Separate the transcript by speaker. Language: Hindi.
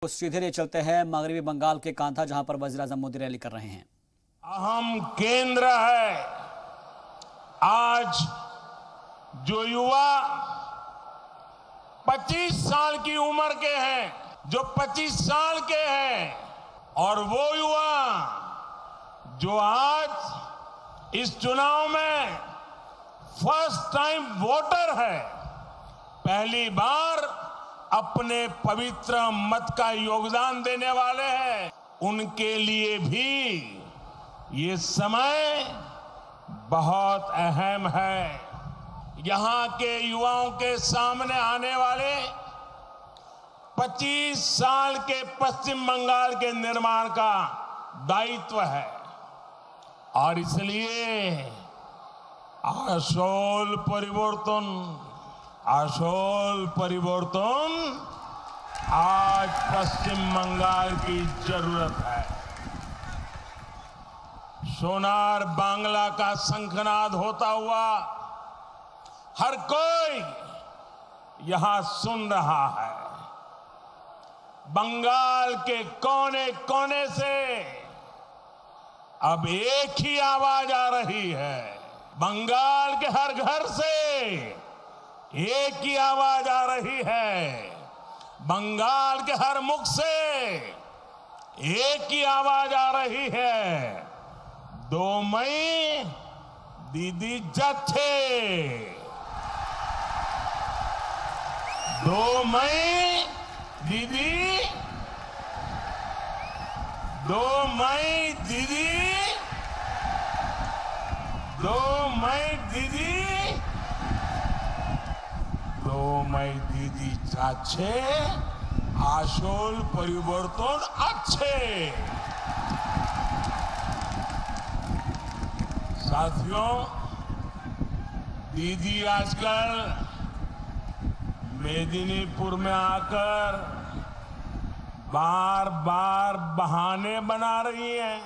Speaker 1: तो सीधे ले चलते हैं मगरबी बंगाल के कांधा, जहां पर वज़ीर-ए-आज़म मोदी रैली कर रहे हैं।
Speaker 2: अहम केंद्र है। आज जो युवा 25 साल की उम्र के हैं, जो 25 साल के हैं, और वो युवा जो आज इस चुनाव में फर्स्ट टाइम वोटर है, पहली बार अपने पवित्र मत का योगदान देने वाले हैं, उनके लिए भी ये समय बहुत अहम है। यहां के युवाओं के सामने आने वाले 25 साल के पश्चिम बंगाल के निर्माण का दायित्व है, और इसलिए আসল परिवर्तन आज पश्चिम बंगाल की जरूरत है। सोनार बांग्ला का शंखनाद होता हुआ हर कोई यहां सुन रहा है। बंगाल के कोने कोने से अब एक ही आवाज आ रही है। बंगाल के हर घर से एक ही आवाज आ रही है। बंगाल के हर मुख से एक ही आवाज आ रही है। 2 मई दीदी जाच्छे। 2 मई दीदी, 2 मई दीदी, 2 मई दीदी, 2 मई दीदी যাচ্ছে আসল পরিবর্তন আছে। साथियों, दीदी आजकल मेदिनीपुर में आकर बार बार बहाने बना रही हैं।